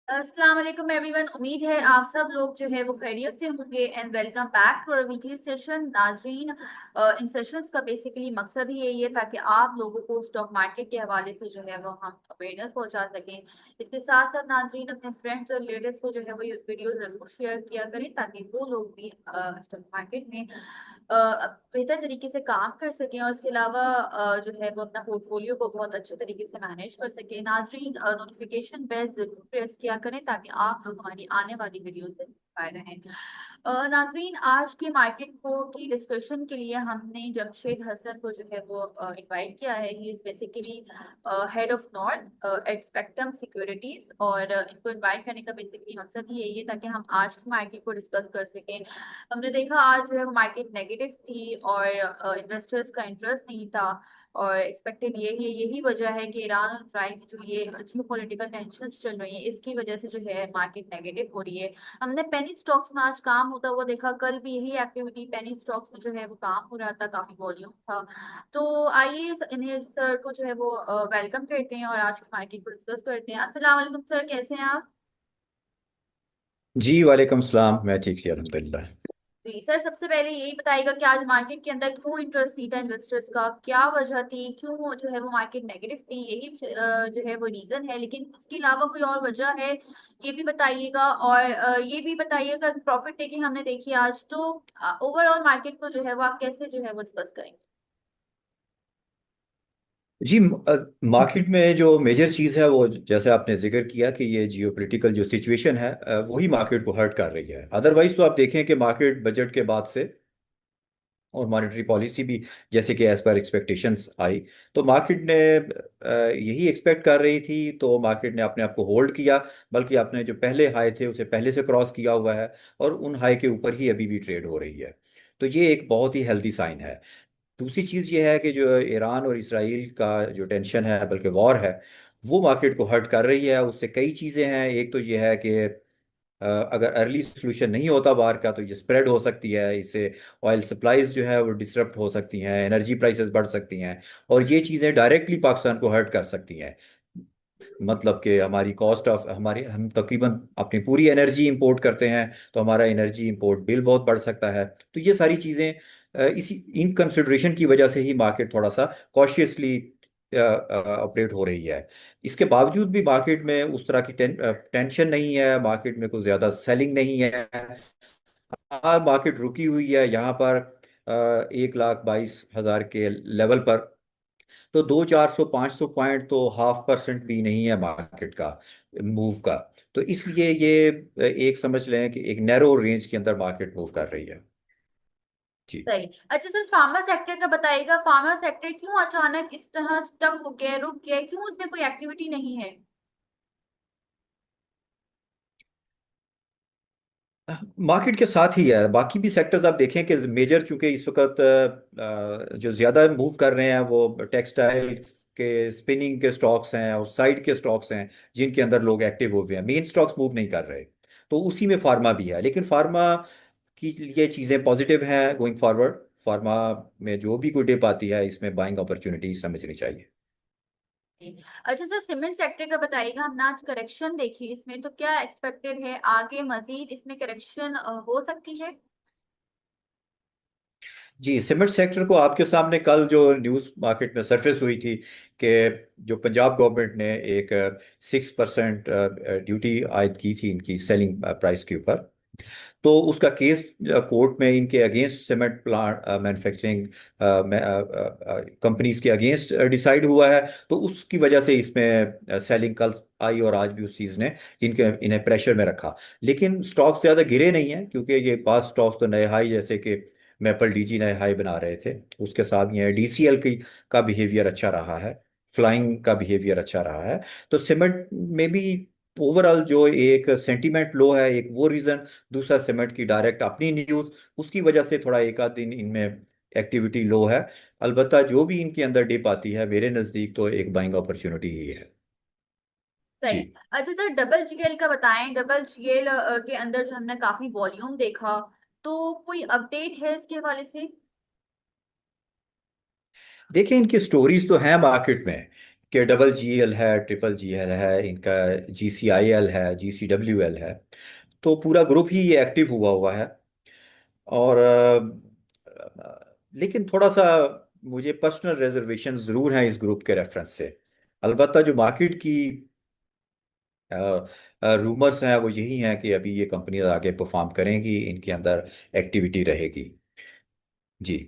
अस्सलाम वालेकुम एवरीवन। उम्मीद है आप सब लोग जो है वो खैरियत से होंगे and welcome back to our weekly session नाजरीन। इन सेशंस का बेसिकली मकसद ही यही है ताकि आप लोगों को स्टॉक मार्केट के हवाले से जो है वो हम अवेयरनेस पहुंचा सकें। इसके साथ साथ नाजरीन अपने फ्रेंड्स और रिलेटिव्स को जो है वो ये वीडियो ज़रूर शेयर किया करें ताकि वो लोग भी स्टॉक मार्केट में बेहतर तरीके से काम कर सकें और इसके अलावा जो है वो अपना पोर्टफोलियो को बहुत अच्छे तरीके से मैनेज कर सकें। नाजरीन नोटिफिकेशन बेल जरूर प्रेस किया करें ताकि आप लोग हमारी आने वाली वीडियो से पाए रहें। नाजरीन आज के मार्केट को की डिस्कशन के लिए हमने जमशेद हसन को जो है वो इनवाइट किया है। He is basically head of north at spectrum securities और इनको इनवाइट करने का बेसिकली मकसद ही यही है ताकि हम आज की मार्केट को डिस्कस कर सकें। हमने देखा आज जो है मार्केट नेगेटिव थी और इन्वेस्टर्स का इंटरेस्ट नहीं था और एक्सपेक्टेड यही वजह है कि ईरान और इसराइल की जो ये जियो पॉलिटिकल टेंशन चल रही है इसकी वजह से जो है मार्केट नेगेटिव हो रही है। हमने पेनी स्टॉक्स में आज काम होता हुआ देखा, कल भी यही एक्टिविटी पेनी स्टॉक्स में जो है वो काम हो रहा था, काफी वॉल्यूम था। तो आइए इन्हें सर को जो है वो वेलकम करते हैं और आज की मार्केट को डिस्कस करते हैं। अस्सलाम वालेकुम सर, कैसे हैं आप? जी वालेकुम सलाम। मैं ठीक ही अल्हम्दुलिल्लाह। जी सर, सबसे पहले यही बताइएगा कि आज मार्केट के अंदर क्यों इंटरेस्ट नहीं था इन्वेस्टर्स का, क्या वजह थी, क्यों जो है वो मार्केट नेगेटिव थी, यही जो है वो रीजन है, लेकिन इसके अलावा कोई और वजह है ये भी बताइएगा। और ये भी बताइएगा प्रॉफिट टेकिंग हमने देखी आज, तो ओवरऑल मार्केट को जो है वो आप कैसे जो है वो डिस्कस करेंगे? जी मार्केट में जो मेजर चीज़ है वो जैसे आपने जिक्र किया कि ये जियोपॉलिटिकल जो सिचुएशन है वही मार्केट को हर्ट कर रही है। अदरवाइज तो आप देखें कि मार्केट बजट के बाद से और मॉनेटरी पॉलिसी भी जैसे कि एज पर एक्सपेक्टेशंस आई, तो मार्केट ने यही एक्सपेक्ट कर रही थी, तो मार्केट ने अपने आप को होल्ड किया। बल्कि आपने जो पहले हाई थे उसे पहले से क्रॉस किया हुआ है और उन हाई के ऊपर ही अभी भी ट्रेड हो रही है। तो ये एक बहुत ही हेल्दी साइन है। दूसरी चीज़ ये है कि जो ईरान और इसराइल का जो टेंशन है, बल्कि वॉर है, वो मार्केट को हर्ट कर रही है। उससे कई चीज़ें हैं। एक तो ये है कि अगर अर्ली सोल्यूशन नहीं होता बाहर का तो ये स्प्रेड हो सकती है। इससे ऑयल सप्लाईज जो है वो डिसरप्ट हो सकती हैं, एनर्जी प्राइसेस बढ़ सकती हैं, और ये चीज़ें डायरेक्टली पाकिस्तान को हर्ट कर सकती हैं। मतलब कि हमारी कॉस्ट ऑफ हमारी हम तकरीबन अपनी पूरी एनर्जी इंपोर्ट करते हैं, तो हमारा एनर्जी इंपोर्ट बिल बहुत बढ़ सकता है। तो ये सारी चीज़ें इसी इन कंसिडरेशन की वजह से ही मार्केट थोड़ा सा कॉशियसली ऑपरेट हो रही है। इसके बावजूद भी मार्केट में उस तरह की टेंशन नहीं है, मार्केट में कुछ ज़्यादा सेलिंग नहीं है। हाँ, मार्केट रुकी हुई है यहाँ पर 1,22,000 के लेवल पर। तो 200, 400, 500 पॉइंट तो 0.5% भी नहीं है मार्केट का मूव का। तो इसलिए ये एक समझ लें कि एक नैरो रेंज के अंदर मार्केट मूव कर रही है। जी। सही। अच्छा सर, फार्मा सेक्टर का बताइएगा, फार्मा सेक्टर क्यों अचानक इस तरह स्टक हो गया है, रुक गया है, क्यों उसमें कोई एक्टिविटी नहीं है? मार्केट के साथ ही है बाकी भी सेक्टर्स। आप देखें कि मेजर चूंकि इस वक्त जो ज़्यादा मूव कर रहे हैं वो टेक्सटाइल के, स्पिनिंग के स्टॉक्स हैं और साइड के स्टॉक्स हैं, जिनके अंदर लोग एक्टिव हुए हैं। मेन स्टॉक्स मूव नहीं कर रहे। तो उसी में फार्मा भी है, लेकिन फार्मा की लिए चीज़ें पॉजिटिव हैं गोइंग फॉरवर्ड। फार्मा में जो भी कोई डिप आती है, इसमें बाइंग अपॉर्चुनिटी समझनी चाहिए। अच्छा सर, सीमेंट सेक्टर का बताइएगा। हमने आज करेक्शन देखी इसमें, तो क्या एक्सपेक्टेड है आगे मजीद इसमें करेक्शन हो सकती है? जी, सीमेंट सेक्टर को आपके सामने कल जो न्यूज़ मार्केट में सरफेस हुई थी कि जो पंजाब गवर्नमेंट ने एक 6% ड्यूटी आयद की थी इनकी सेलिंग प्राइस के ऊपर। तो उसका केस कोर्ट में इनके against, cement plant manufacturing companies के अगेंस्ट डिसाइड हुआ है। तो उसकी वजह से इसमें सेलिंग कल आई और आज भी उस चीज़ ने इन्हें प्रेशर में रखा। लेकिन स्टॉक्स ज़्यादा गिरे नहीं हैं, क्योंकि ये पास स्टॉक्स तो नए हाई, जैसे कि मैपल डीजी नए हाई बना रहे थे। उसके साथ ये डीसीएल की का बिहेवियर अच्छा रहा है, फ्लाइंग का बिहेवियर अच्छा रहा है। तो सीमेंट में भी ओवरऑल जो एक सेंटीमेंट लो है, एक वो रीजन। दूसरा सीमेंट की डायरेक्ट अपनी न्यूज, उसकी वजह से थोड़ा एक आध दिन इनमें एक्टिविटी लो है। अलबत्ता जो भी इनके अंदर डिप आती है, मेरे नज़दीक तो एक बाइंग अपॉर्चुनिटी ही है। सही। जी। अच्छा सर, डबल जीएल का बताएं। डबल जीएल के अंदर जो हमने काफी वॉल्यूम देखा, तो कोई अपडेट है इसके हवाले से? देखिए, इनकी स्टोरीज तो हैं मार्केट में के डबल जी एल है, ट्रिपल जी एल है, इनका जी सी आई एल है, जी सी डब्ल्यू एल है। तो पूरा ग्रुप ही ये एक्टिव हुआ हुआ है। और लेकिन थोड़ा सा मुझे पर्सनल रिजर्वेशन ज़रूर हैं इस ग्रुप के रेफरेंस से। अलबत्ता जो मार्केट की रूमर्स हैं वो यही हैं कि अभी ये कंपनीज आगे परफॉर्म करेंगी, इनके अंदर एक्टिविटी रहेगी। जी।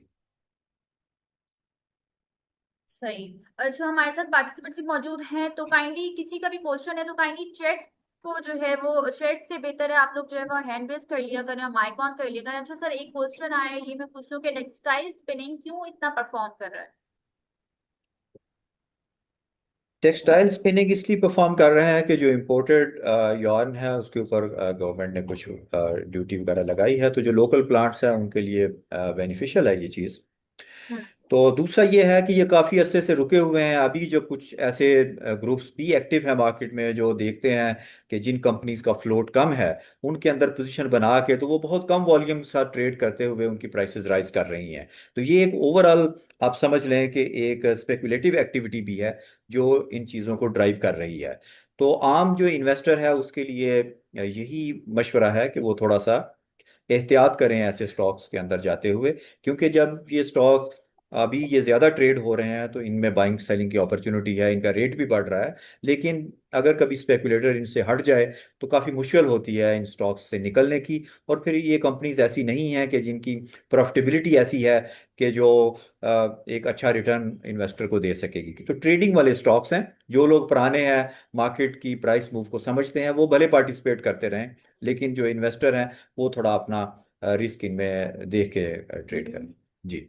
सही। अच्छा, हमारे साथ पार्टिसिपेंट्स भी मौजूद हैं, तो काइंडली किसी का भी क्वेश्चन है तो काइंडली चैट को जो है वो चैट से बेहतर है आप लोग जो है वो हैंड रेस कर लिया करें, माइक ऑन कर लिया करें। अच्छा सर, एक क्वेश्चन आया है, ये मैं पूछ लूं कि टेक्सटाइल स्पिनिंग क्यों इतना परफॉर्म कर रहा है? टेक्सटाइल स्पिनिंग इसलिए परफॉर्म कर रहे हैं कि जो इम्पोर्टेड यॉर्न है उसके ऊपर गवर्नमेंट ने कुछ ड्यूटी वगैरह लगाई है, तो जो लोकल प्लांट्स हैं उनके लिए बेनिफिशियल है ये चीज़। हम्म। तो दूसरा ये है कि ये काफ़ी अरसे से रुके हुए हैं। अभी जो कुछ ऐसे ग्रुप्स भी एक्टिव हैं मार्केट में, जो देखते हैं कि जिन कंपनीज का फ्लोट कम है उनके अंदर पोजीशन बना के तो वो बहुत कम वॉल्यूम के साथ ट्रेड करते हुए उनकी प्राइसेस राइज कर रही हैं। तो ये एक ओवरऑल आप समझ लें कि एक स्पेकुलेटिव एक्टिविटी भी है जो इन चीज़ों को ड्राइव कर रही है। तो आम जो इन्वेस्टर है उसके लिए यही मशवरा है कि वो थोड़ा सा एहतियात करें ऐसे स्टॉक्स के अंदर जाते हुए, क्योंकि जब ये स्टॉक्स अभी ये ज़्यादा ट्रेड हो रहे हैं तो इनमें बाइंग सेलिंग की अपॉर्चुनिटी है, इनका रेट भी बढ़ रहा है। लेकिन अगर कभी स्पेकुलेटर इनसे हट जाए तो काफ़ी मुश्किल होती है इन स्टॉक्स से निकलने की। और फिर ये कंपनीज ऐसी नहीं हैं कि जिनकी प्रॉफिटेबिलिटी ऐसी है कि जो एक अच्छा रिटर्न इन्वेस्टर को दे सकेगी। तो ट्रेडिंग वाले स्टॉक्स हैं, जो लोग पुराने हैं, मार्केट की प्राइस मूव को समझते हैं, वो भले पार्टिसिपेट करते रहें, लेकिन जो इन्वेस्टर हैं वो थोड़ा अपना रिस्क इनमें देख के ट्रेड करें। जी।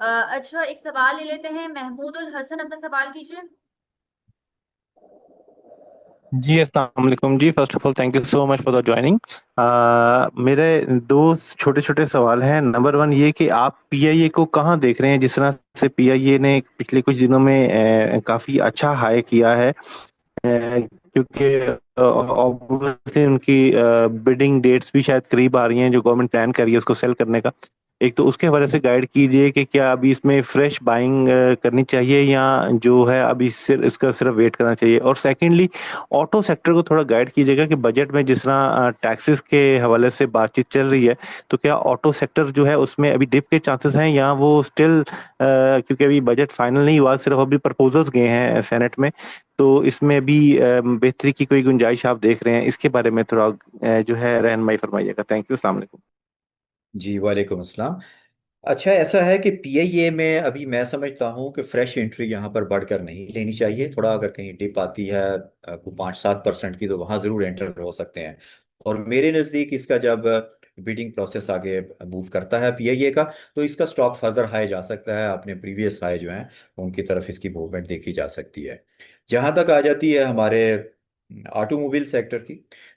अच्छा, एक सवाल ले लेते हैं, महमूद उल हसन अपना सवाल कीजिए। जी अस्सलाम वालेकुम जी। First of all thank you so much for the joining. मेरे दो छोटे छोटे सवाल हैं। नंबर वन ये कि आप पीआईए को कहाँ देख रहे हैं? जिस तरह से पीआईए ने पिछले कुछ दिनों में काफ़ी अच्छा हाई किया है, क्योंकि ऑब्वियसली उनकी बिडिंग डेट्स भी शायद करीब आ रही हैं जो गवर्नमेंट प्लान कर रही है उसको सेल करने का। एक तो उसके हवाले से गाइड कीजिए कि क्या अभी इसमें फ्रेश बाइंग करनी चाहिए या जो है अभी इसका सिर्फ वेट करना चाहिए। और सेकेंडली ऑटो सेक्टर को थोड़ा गाइड कीजिएगा कि बजट में जिस तरह टैक्सेस के हवाले से बातचीत चल रही है, तो क्या ऑटो सेक्टर जो है उसमें अभी डिप के चांसेस हैं या वो स्टिल, क्योंकि अभी बजट फाइनल नहीं हुआ, सिर्फ अभी प्रपोजल्स गए हैं सेनेट में, तो इसमें भी बेहतरी की कोई गुंजाइश आप देख रहे हैं? इसके बारे में थोड़ा जो है रहनुमाई फरमाइएगा। Thank you. अस्सलाम वालेकुम। जी वालेकुम अस्सलाम। अच्छा, ऐसा है कि पीआईए में अभी मैं समझता हूँ कि फ्रेश एंट्री यहाँ पर बढ़कर नहीं लेनी चाहिए। थोड़ा अगर कहीं डिप आती है को 5-7% की, तो वहाँ ज़रूर एंटर हो सकते हैं। और मेरे नज़दीक इसका जब बिडिंग प्रोसेस आगे मूव करता है पीआईए का, तो इसका स्टॉक फर्दर हाई जा सकता है, अपने प्रीवियस हाई जो हैं उनकी तरफ इसकी मूवमेंट देखी जा सकती है। जहाँ तक आ जाती है हमारे ऑटोमोबाइल सेक्टर की,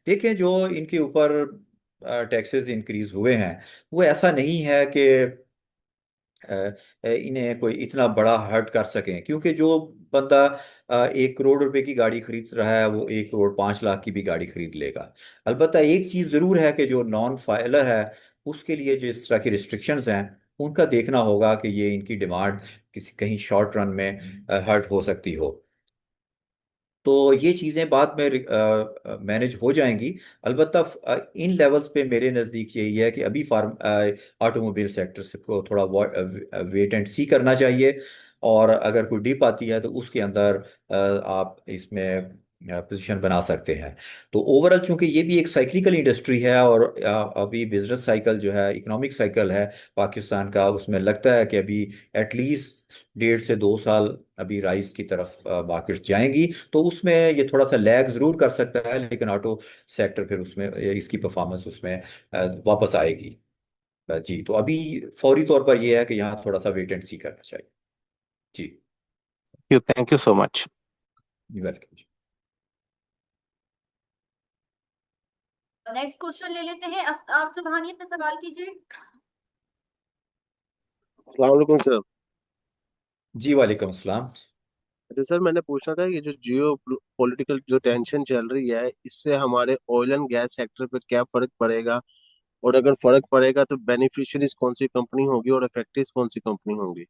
देखें जो इनके ऊपर टैक्सेस इंक्रीज हुए हैं, वो ऐसा नहीं है कि इन्हें कोई इतना बड़ा हर्ट कर सकें, क्योंकि जो बंदा 1 करोड़ रुपए की गाड़ी खरीद रहा है वो 1 करोड़ 5 लाख की भी गाड़ी खरीद लेगा। अलबत्ता एक चीज़ ज़रूर है कि जो नॉन फाइलर है उसके लिए जो इस तरह की रिस्ट्रिक्शंस हैं उनका देखना होगा कि ये इनकी डिमांड किसी कहीं शॉर्ट रन में हर्ट हो सकती हो। तो ये चीज़ें बाद में मैनेज हो जाएंगी। अलबत्ता इन लेवल्स पे मेरे नज़दीक यही है कि अभी फार्म ऑटोमोबाइल सेक्टर को थोड़ा वेट एंड सी करना चाहिए। और अगर कोई डिप आती है तो उसके अंदर आप इसमें पोजीशन बना सकते हैं। तो ओवरऑल चूंकि ये भी एक साइक्लिकल इंडस्ट्री है, और अभी बिजनेस साइकिल जो है, इकोनॉमिक साइकिल है पाकिस्तान का, उसमें लगता है कि अभी एटलीस्ट 1.5 से 2 साल अभी राइज की तरफ मार्केट्स जाएंगी। तो उसमें ये थोड़ा सा लैग जरूर कर सकता है, लेकिन ऑटो सेक्टर फिर उसमें इसकी परफॉर्मेंस उसमें वापस आएगी। जी। तो अभी फौरी तौर पर यह है कि यहाँ थोड़ा सा वेट एंड सी करना चाहिए। जी। Thank you so much. Welcome. Next question ले लेते हैं, आप सुबहानी अपना सवाल कीजिए। अस्सलाम वालेकुम सर। जी वालेकुम अस्सलाम। अच्छा सर, मैंने पूछना था कि जो जियो पॉलिटिकल जो टेंशन चल रही है, इससे हमारे ऑयल एंड गैस सेक्टर पर क्या फर्क पड़ेगा? और अगर फर्क पड़ेगा तो बेनिफिशियरीज कौन सी कंपनी होगी और इफेक्टिव कौन सी कंपनी होंगी?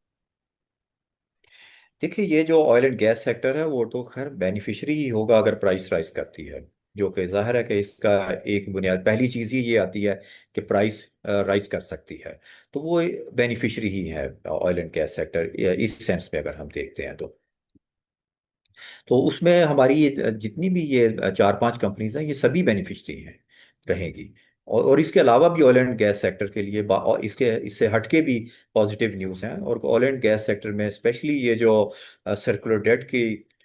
देखिए, ये जो ऑयल एंड गैस सेक्टर है वो तो खैर बेनिफिशियरी ही होगा अगर प्राइस राइज करती है, जो कि जाहिर है कि इसका एक बुनियाद पहली चीज़ ही ये आती है कि प्राइस राइज कर सकती है। तो वो बेनिफिशियरी ही है ऑयल एंड गैस सेक्टर, इस सेंस में अगर हम देखते हैं तो उसमें हमारी ये जितनी भी ये चार पांच कंपनीज हैं ये सभी बेनिफिशियरी हैं रहेंगी। और इसके अलावा भी ऑयल एंड गैस सेक्टर के लिए और इसके इससे हटके भी पॉजिटिव न्यूज़ हैं। और ऑयल एंड गैस सेक्टर में स्पेशली ये जो सर्कुलर डेट की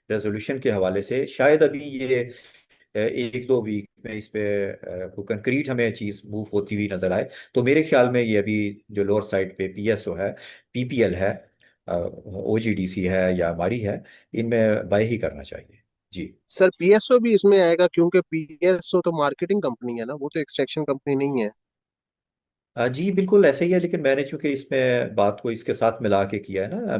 रेजोल्यूशन के हवाले से शायद अभी ये एक दो वीक में इस पे कोई कंक्रीट हमें चीज़ मूव होती हुई नजर आए, तो मेरे ख्याल में ये अभी जो लोअर साइड पे पीएसओ है, पीपीएल है, ओजीडीसी है या हमारी है, इनमें बाय ही करना चाहिए। जी। सर पीएसओ भी इसमें आएगा, क्योंकि पीएसओ तो मार्केटिंग कंपनी है ना, वो तो एक्सट्रैक्शन कंपनी नहीं है। जी बिल्कुल ऐसे ही है, लेकिन मैंने चूंकि इसमें बात को इसके साथ मिला के किया है ना,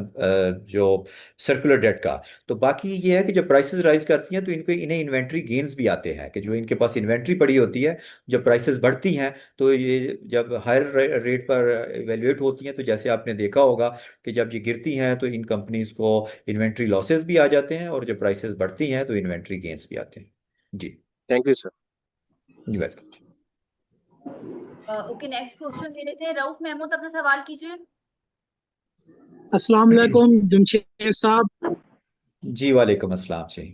जो सर्कुलर डेट का, तो बाकी ये है कि जब प्राइसेस राइज करती हैं तो इनको इन्हें इन्वेंट्री गेन्स भी आते हैं, कि जो इनके पास इन्वेंट्री पड़ी होती है, जब प्राइसेस बढ़ती हैं तो ये जब हायर रेट पर इवेल्युएट होती हैं, तो जैसे आपने देखा होगा कि जब ये गिरती हैं तो इन कंपनीज को इन्वेंट्री लॉसेस भी आ जाते हैं, और जब प्राइसेस बढ़ती हैं तो इन्वेंट्री गेन्स भी आते हैं। जी। Thank you sir. जी वेलकम। ओके, नेक्स्ट क्वेश्चन ले लेते हैं। रऊफ महमूद, अपना सवाल कीजिए। अस्सलाम वालेकुम जमशेद साहब। जी वालेकुम अस्सलाम जी।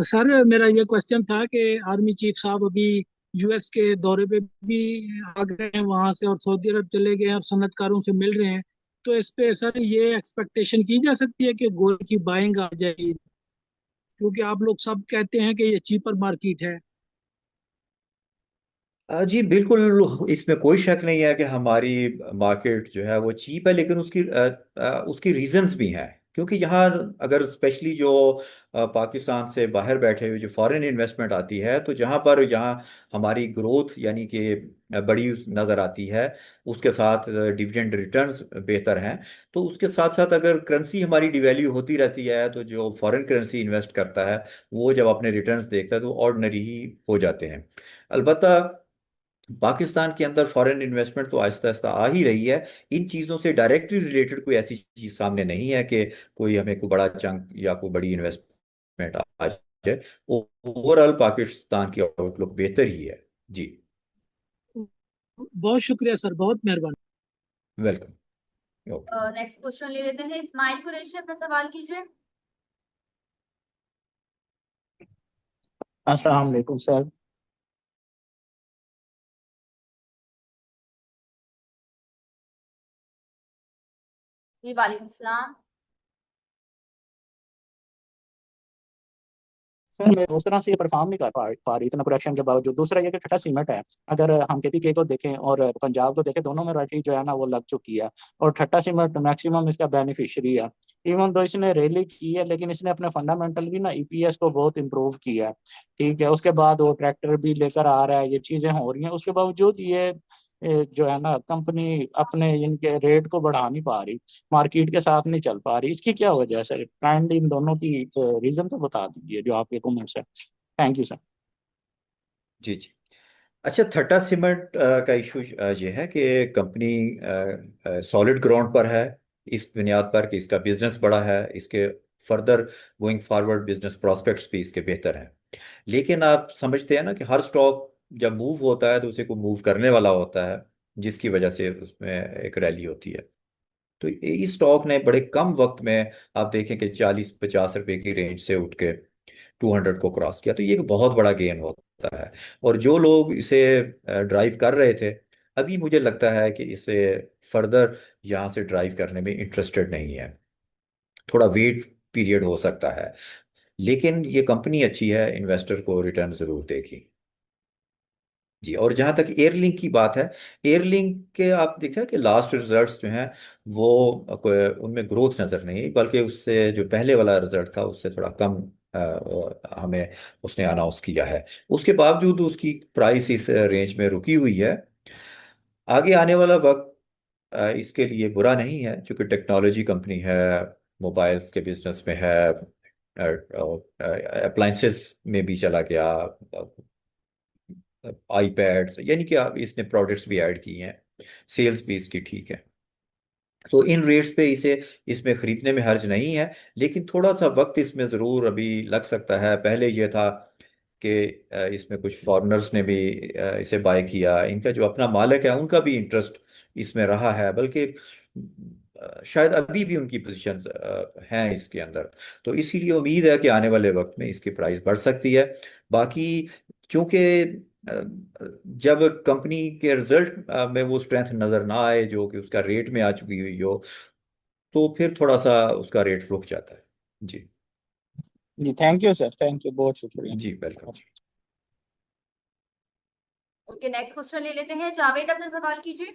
सर मेरा ये क्वेश्चन था कि आर्मी चीफ साहब अभी यूएस के दौरे पे भी आ गए हैं वहां से, और सऊदी अरब चले गए हैं और सनतकारों से मिल रहे हैं। तो इस पे सर ये एक्सपेक्टेशन की जा सकती है कि गोल्ड की बाइंग आ जाएगी, क्योंकि आप लोग सब कहते हैं कि ये चीपर मार्केट है। जी बिल्कुल, इसमें कोई शक नहीं है कि हमारी मार्केट जो है वो चीप है, लेकिन उसकी रीजंस भी हैं। क्योंकि यहाँ अगर स्पेशली जो पाकिस्तान से बाहर बैठे हुए जो फॉरेन इन्वेस्टमेंट आती है, तो जहाँ पर यहाँ हमारी ग्रोथ यानी कि बड़ी नज़र आती है, उसके साथ डिविडेंड रिटर्न्स बेहतर हैं, तो उसके साथ साथ अगर करेंसी हमारी डिवैल्यू होती रहती है, तो जो फॉरेन करेंसी इन्वेस्ट करता है वो जब अपने रिटर्न्स देखता है तो ऑर्डिनरी ही हो जाते हैं। अलबत्ता पाकिस्तान के अंदर फॉरेन इन्वेस्टमेंट तो आहिस्ता आहिस्ता आ ही रही है। इन चीज़ों से डायरेक्टली रिलेटेड कोई ऐसी चीज़ सामने नहीं है कि कोई हमें कोई बड़ा चंक या कोई बड़ी इन्वेस्टमेंट आ जाए। ओवरऑल पाकिस्तान की आउटलुक बेहतर ही है। जी। बहुत शुक्रिया सर, बहुत मेहरबानी। वेलकम। ओके। नेक्स्ट क्वेश्चन ले लेते हैं। इस्माइल कुरैशी, अपना सवाल कीजिए। अस्सलाम वालेकुम सर। जी वालेकुम सलाम। सर मैं उस तरह से ये परफॉर्म नहीं कर पा रही इतना प्रोडक्शन के बावजूद। दूसरा ये कि छठा सीमेंट है, अगर हम केपीके को देखें और पंजाब को देखें, दोनों में रैली जो है ना वो लग चुकी है, और छठा सीमेंट मैक्सिमम इसका बेनिफिशियरी है। इवन तो इसने रैली की है, लेकिन इसने अपने फंडामेंटल भी ना ईपीएस को बहुत इंप्रूव किया है। ठीक है, उसके बाद वो ट्रैक्टर भी लेकर आ रहा है, ये चीजें हो रही हैं, उसके बावजूद ये जो है ना कंपनी अपने इनके रेट को बढ़ा नहीं पा रही, मार्केट के साथ नहीं चल पा रही। इसकी क्या वजह है सर? ट्रेंड इन दोनों की रीजन तो बता दीजिए जो आपके कमेंट्स है। Thank you sir. जी जी। अच्छा, थट्टा सीमेंट का इशू ये है कि कंपनी सॉलिड ग्राउंड पर है, इस बुनियाद पर कि इसका बिजनेस बड़ा है, इसके further going forward business prospects भी इसके बेहतर हैं। लेकिन आप समझते हैं ना कि हर स्टॉक जब मूव होता है तो उसे को मूव करने वाला होता है, जिसकी वजह से उसमें एक रैली होती है। तो इस स्टॉक ने बड़े कम वक्त में, आप देखें कि 40-50 रुपए की रेंज से उठ के 200 को क्रॉस किया, तो ये एक बहुत बड़ा गेन होता है। और जो लोग इसे ड्राइव कर रहे थे, अभी मुझे लगता है कि इसे फर्दर यहाँ से ड्राइव करने में इंटरेस्टेड नहीं है, थोड़ा वेट पीरियड हो सकता है। लेकिन ये कंपनी अच्छी है, इन्वेस्टर को रिटर्न जरूर देगी। जी। और जहां तक एयरलिंक की बात है, एयरलिंक के आप देखा कि लास्ट रिजल्ट्स जो हैं वो उनमें ग्रोथ नज़र नहीं, बल्कि उससे जो पहले वाला रिजल्ट था उससे थोड़ा कम हमें उसने अनाउंस किया है। उसके बावजूद उसकी प्राइस इस रेंज में रुकी हुई है। आगे आने वाला वक्त इसके लिए बुरा नहीं है, क्योंकि टेक्नोलॉजी कंपनी है, मोबाइल्स के बिजनेस में है, अप्लाइंसेस में भी चला गया, आईपैड्स, यानी कि आप इसने प्रोडक्ट्स भी ऐड किए हैं, सेल्स भी इसकी ठीक है। तो इन रेट्स पे इसे इसमें खरीदने में हर्ज नहीं है, लेकिन थोड़ा सा वक्त इसमें ज़रूर अभी लग सकता है। पहले ये था कि इसमें कुछ फॉरेनर्स ने भी इसे बाय किया, इनका जो अपना मालिक है उनका भी इंटरेस्ट इसमें रहा है, बल्कि शायद अभी भी उनकी पोजीशंस हैं इसके अंदर। तो इसीलिए उम्मीद है कि आने वाले वक्त में इसकी प्राइस बढ़ सकती है। बाकी चूंकि अ, जब कंपनी के रिजल्ट में वो स्ट्रेंथ नज़र ना आए जो कि उसका रेट में आ चुकी हुई हो, तो फिर थोड़ा सा उसका रेट रुक जाता है। जी। जी thank you sir, thank you, बहुत शुक्रिया। जी वेलकम। ओके, नेक्स्ट क्वेश्चन ले लेते हैं। जावेद, अपना सवाल कीजिए।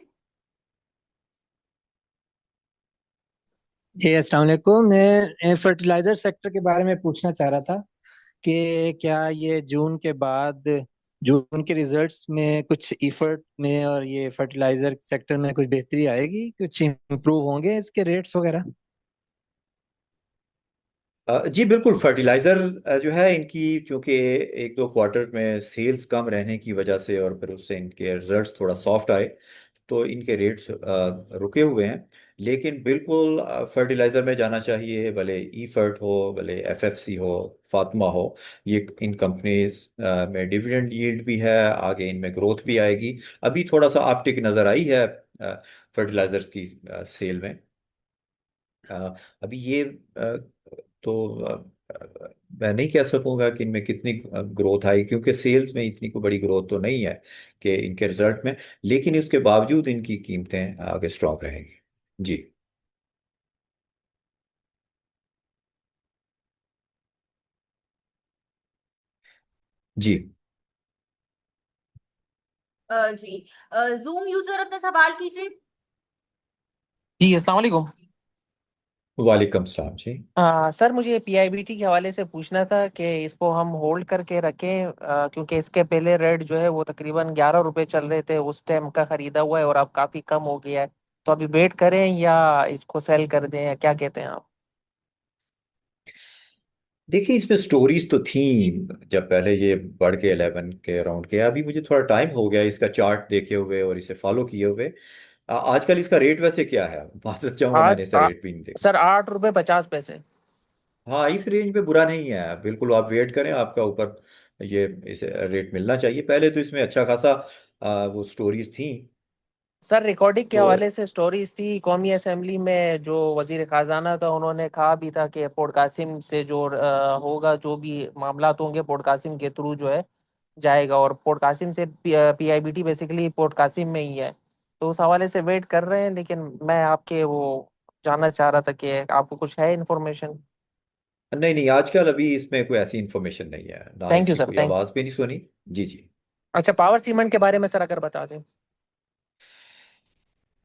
जी अस्सलाम वालेकुम। मैं फर्टिलाइजर सेक्टर के बारे में पूछना चाह रहा था कि क्या ये जून के बाद, जून के रिजल्ट्स में कुछ इफर्ट में और ये फर्टिलाइजर सेक्टर में कुछ बेहतरी आएगी, कुछ इम्प्रूव होंगे इसके रेट्स वगैरह? जी बिल्कुल। फर्टिलाइज़र जो है इनकी, चूंकि एक दो क्वार्टर में सेल्स कम रहने की वजह से और फिर उससे इनके रिजल्ट्स थोड़ा सॉफ्ट आए, तो इनके रेट्स रुके हुए हैं। लेकिन बिल्कुल फर्टिलाइज़र में जाना चाहिए, भले ई फर्ट हो, भले एफएफसी हो, फातिमा हो। ये इन कंपनीज में डिविडेंड यील्ड भी है, आगे इनमें ग्रोथ भी आएगी। अभी थोड़ा सा अपटिक नज़र आई है फर्टिलाइजर्स की सेल में। अभी ये तो मैं नहीं कह सकूंगा कि इनमें कितनी ग्रोथ आई, क्योंकि सेल्स में इतनी कोई बड़ी ग्रोथ तो नहीं है कि इनके रिजल्ट में, लेकिन इसके बावजूद इनकी कीमतें आगे स्ट्रॉन्ग रहेंगी। जी। जी। जी, जूम यूजर, अपना सवाल कीजिए। जी अस्सलाम वालेकुम। वालेकुम सलाम जी। सर मुझे पीआईबीटी के हवाले से पूछना था कि इसको हम होल्ड करके रखें, क्योंकि इसके पहले रेट जो है वो तकरीबन 11 रुपए चल रहे थे, उस टाइम का खरीदा हुआ है और अब काफ़ी कम हो गया है। तो अभी वेट करें या इसको सेल कर दें, या क्या कहते हैं आप? देखिए, इसमें स्टोरीज तो थी जब पहले ये बढ़ के 11 के अराउंड गया। अभी मुझे थोड़ा टाइम हो गया इसका चार्ट देखे हुए और इसे फॉलो किए हुए। आजकल इसका रेट वैसे क्या है? माजरत चाहूंगा, आज मैंने इसका रेट भी नहीं देखा। सर 8 रुपए 50 पैसे। हाँ, इस रेंज में बुरा नहीं है बिल्कुल। आप वेट करें, आपका ऊपर ये इसे रेट मिलना चाहिए। पहले तो इसमें अच्छा खासा वो स्टोरीज थी। सर रिकॉर्डिंग के तो हवाले से स्टोरीज थी, कौमी असेंबली में जो वजीर खजाना था उन्होंने कहा भी था कि पोर्ट कासिम से जो होगा, जो भी मामलात होंगे पोर्ट कासिम के थ्रू जो है जाएगा, और पोर्ट कासिम से पीआईबीटी बेसिकली पोर्ट कासिम में ही है। तो उस हवाले से वेट कर रहे हैं, लेकिन मैं आपके वो जानना चाह रहा था कि आपको कुछ है इन्फॉर्मेशन। नहीं नहीं, आजकल अभी इसमें कोई ऐसी इंफॉर्मेशन नहीं है, ना थैंक यू इसकी सर, कोई थैंक। आवाज़ भी नहीं सुनी। जी जी। अच्छा, पावर सीमेंट के बारे में सर अगर बता दें।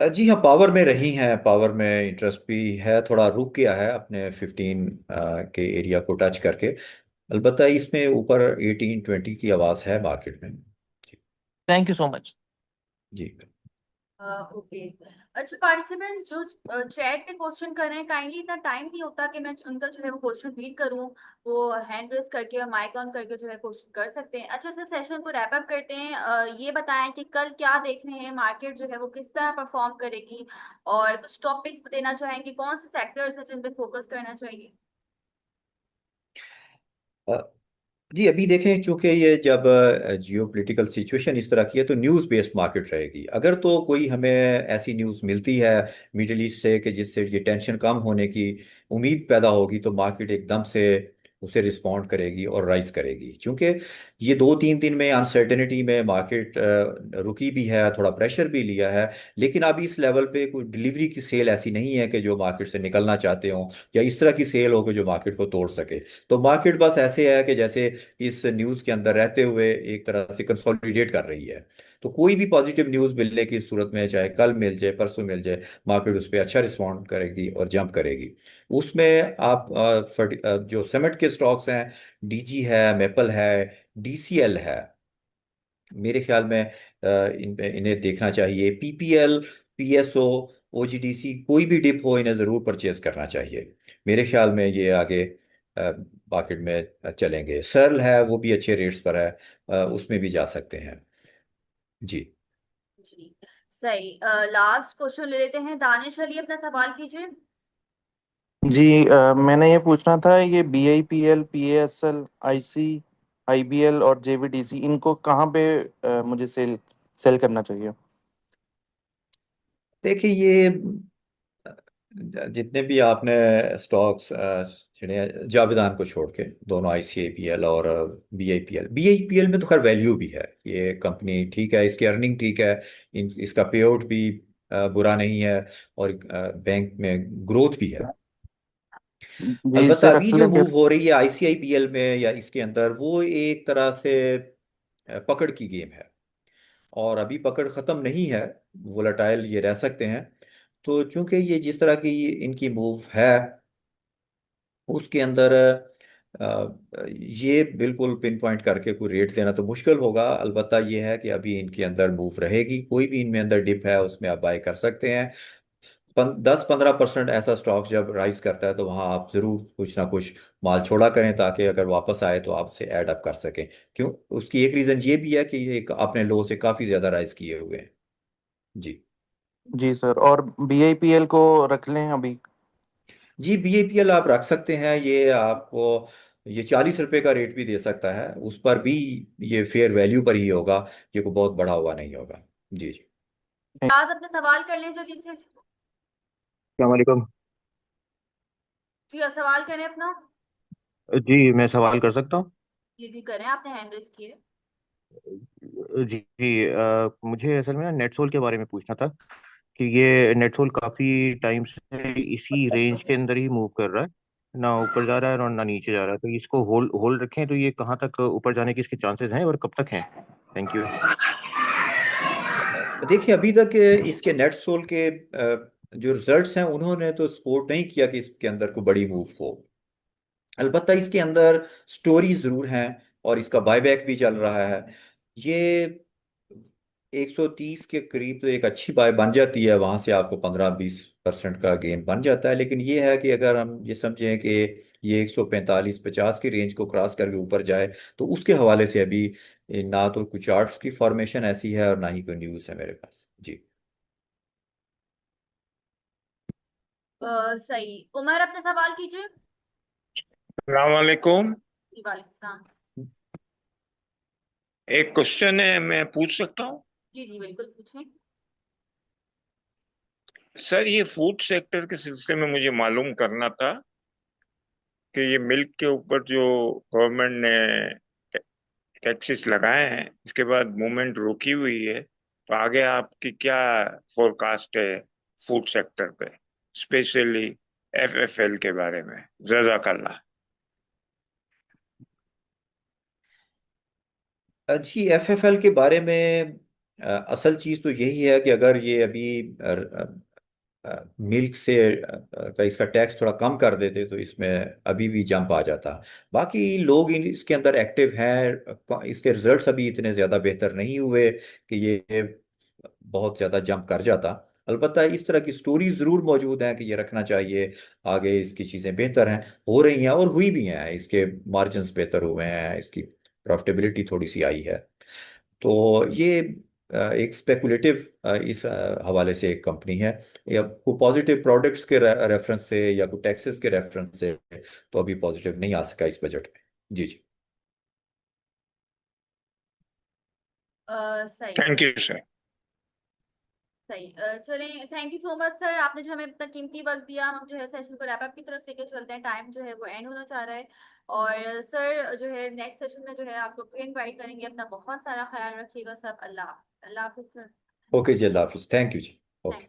जी हाँ, पावर में रही हैं। पावर में इंटरेस्ट भी है, थोड़ा रुक गया है अपने 15 के एरिया को टच करके। अलबत्ता इसमें ऊपर 18-20 की आवाज़ है मार्केट में। जी। Thank you so much. जी। ओके। अच्छा, पार्टिसिपेंट्स जो चैट पे क्वेश्चन कर रहे हैं, काइंडली इतना टाइम नहीं होता कि मैं उनका जो है वो क्वेश्चन रीड करूं। वो हैंड रेस करके और माइक ऑन करके जो है क्वेश्चन कर सकते हैं। अच्छा सर, सेशन को रैप अप करते हैं। ये बताएं कि कल क्या देख रहे हैं, मार्केट जो है वो किस तरह परफॉर्म करेगी, और कुछ टॉपिक्स देना चाहेंगे, कौन से सेक्टर्स हैं जिन पे फोकस करना चाहिए। जी अभी देखें, चूंकि ये जब जियो पोलिटिकल सिचुएशन इस तरह की है, तो न्यूज़ बेस्ड मार्केट रहेगी। अगर तो कोई हमें ऐसी न्यूज़ मिलती है मिडिल ईस्ट से कि जिससे ये टेंशन कम होने की उम्मीद पैदा होगी, तो मार्केट एकदम से उसे रिस्पॉन्ड करेगी और राइज करेगी। क्योंकि ये 2-3 दिन में अनसर्टेनिटी में मार्केट रुकी भी है, थोड़ा प्रेशर भी लिया है, लेकिन अभी इस लेवल पे कोई डिलीवरी की सेल ऐसी नहीं है कि जो मार्केट से निकलना चाहते हो, या इस तरह की सेल हो कि जो मार्केट को तोड़ सके। तो मार्केट बस ऐसे है कि जैसे इस न्यूज़ के अंदर रहते हुए एक तरह से कंसोलिडेट कर रही है। तो कोई भी पॉजिटिव न्यूज़ मिलने की सूरत में, चाहे कल मिल जाए परसों मिल जाए, मार्केट उस पर अच्छा रिस्पॉन्ड करेगी और जंप करेगी। उसमें आप जो सीमेंट के स्टॉक्स हैं, डीजी है, मेपल है, डीसीएल है, मेरे ख्याल में इन्हें देखना चाहिए। पीपीएल, पीएसओ, ओजीडीसी, कोई भी डिप हो इन्हें ज़रूर परचेज करना चाहिए। मेरे ख्याल में ये आगे मार्केट में चलेंगे। सर्ल है, वो भी अच्छे रेट्स पर है, उसमें भी जा सकते हैं। जी। जी, सही। लास्ट क्वेश्चन ले लेते हैं। दानिश अली, अपना सवाल कीजिए। जी मैंने ये पूछना था, ये BIPL, PASL, IC, IBL और JVDC इनको कहाँ पे मुझे सेल सेल करना चाहिए? देखिए ये जितने भी आपने स्टॉक्स चुने हैं, जावेदान को छोड़ के, दोनों ICIPL और BIPL में तो खैर वैल्यू भी है, ये कंपनी ठीक है, इसकी अर्निंग ठीक है, इसका पे आउट भी बुरा नहीं है, और बैंक में ग्रोथ भी है। जी अलबत्ता इससे अभी रख जो ले मूव फिर। हो रही है ICIPL में या इसके अंदर, वो एक तरह से पकड़ की गेम है, और अभी पकड़ खत्म नहीं है, वोलेटाइल ये रह सकते हैं। तो चूंकि ये जिस तरह की इनकी मूव है, उसके अंदर ये बिल्कुल पिन पॉइंट करके कोई रेट देना तो मुश्किल होगा। अलबत्ता ये है कि अभी इनके अंदर मूव रहेगी, कोई भी इनमें अंदर डिप है उसमें आप बाय कर सकते हैं। 10-15% ऐसा स्टॉक जब राइज करता है तो वहां आप जरूर कुछ ना कुछ माल छोड़ा करें, ताकि अगर वापस आए तो आप उसे ऐड अप कर सकें। क्यों? उसकी एक रीजन ये भी है कि ये अपने लो से काफी ज्यादा राइज किए हुए हैं। जी। जी सर, और BIPL को रख लें अभी? जी, BAPL आप रख सकते हैं, ये आपको ये 40 रुपए का रेट भी दे सकता है, उस पर भी ये फेयर वैल्यू पर ही होगा, ये को बहुत बढ़ा हुआ नहीं होगा। जी जी। आज अपना सवाल कर लें जल्दी से। अस्सलाम वालेकुम। जी, सवाल करें अपना। जी मैं सवाल कर सकता हूँ? जी जी करें, आपने हैंड रेस किए। जी जी मुझे असल में ना नेटसोल के बारे में पूछना था कि ये नेटसोल काफ़ी टाइम से इसी रेंज के अंदर ही मूव कर रहा है, ना ऊपर जा रहा है और ना नीचे जा रहा है, तो इसको होल्ड होल्ड रखें तो ये कहाँ तक ऊपर जाने की इसके चांसेस हैं और कब तक हैं? Thank you. देखिए अभी तक इसके नेट सोल के जो रिजल्ट्स हैं, उन्होंने तो सपोर्ट नहीं किया कि इसके अंदर कोई बड़ी मूव हो। अलबत्ता इसके अंदर स्टोरी जरूर हैं, और इसका बायबैक भी चल रहा है। ये 130 के करीब तो एक अच्छी बाय बन जाती है, वहां से आपको 15-20% का गेन बन जाता है। लेकिन ये है कि अगर हम ये समझें कि ये 145-50 की रेंज को क्रॉस करके ऊपर जाए, तो उसके हवाले से अभी ना तो कुछ चार्ट्स की फॉर्मेशन ऐसी है और ना ही कोई न्यूज़ है मेरे पास। जी। सही। उमर, अपना सवाल कीजिए। अस्सलाम वालेकुम। जी, वालेकुम सलाम। एक क्वेश्चन है, मैं पूछ सकता हूँ? जी जी बिल्कुल पूछें। सर, ये फूड सेक्टर के सिलसिले में मुझे मालूम करना था कि ये मिल्क के ऊपर जो गवर्नमेंट ने टैक्सेस लगाए हैं, इसके बाद मूवमेंट रुकी हुई है, तो आगे आपकी क्या फोरकास्ट है फूड सेक्टर पे, स्पेशली FFL के बारे में? जज़ाकल्लाह। जी, FFL के बारे में असल चीज़ तो यही है कि अगर ये अभी मिल्क से का इसका टैक्स थोड़ा कम कर देते तो इसमें अभी भी जंप आ जाता। बाकी लोग इसके अंदर एक्टिव हैं, इसके रिजल्ट्स अभी इतने ज़्यादा बेहतर नहीं हुए कि ये बहुत ज़्यादा जंप कर जाता। अलबत्ता इस तरह की स्टोरी ज़रूर मौजूद है कि ये रखना चाहिए, आगे इसकी चीज़ें बेहतर हैं, हो रही हैं और हुई भी हैं, इसके मार्जिन्स बेहतर हुए हैं, इसकी प्रॉफिटेबिलिटी थोड़ी सी आई है। तो ये एक स्पेकुलेटिव इस हवाले से एक कंपनी है, या कोई पॉजिटिव प्रोडक्ट्स के रेफरेंस से या कोई टैक्सेस के रेफरेंस से तो अभी पॉजिटिव नहीं आ सका इस बजट में। जी जी। सही। Thank you sir. सही। चलें, thank you so much sir, आपने जो हमें अपना कीमती वक्त दिया। हम जो है सेशन को रैप अप की तरफ लेके चलते हैं, टाइम जो है वो एंड होना चाह रहा है। और सर जो है नेक्स्ट सेशन में जो है आपको फिर इनवाइट करेंगे। अपना बहुत सारा ख्याल रखिएगा सब। अल्लाह। अल्लाह हाफिज सर। ओके जी, अल्लाह हाफिज, थैंक यू जी। ओके। थैंक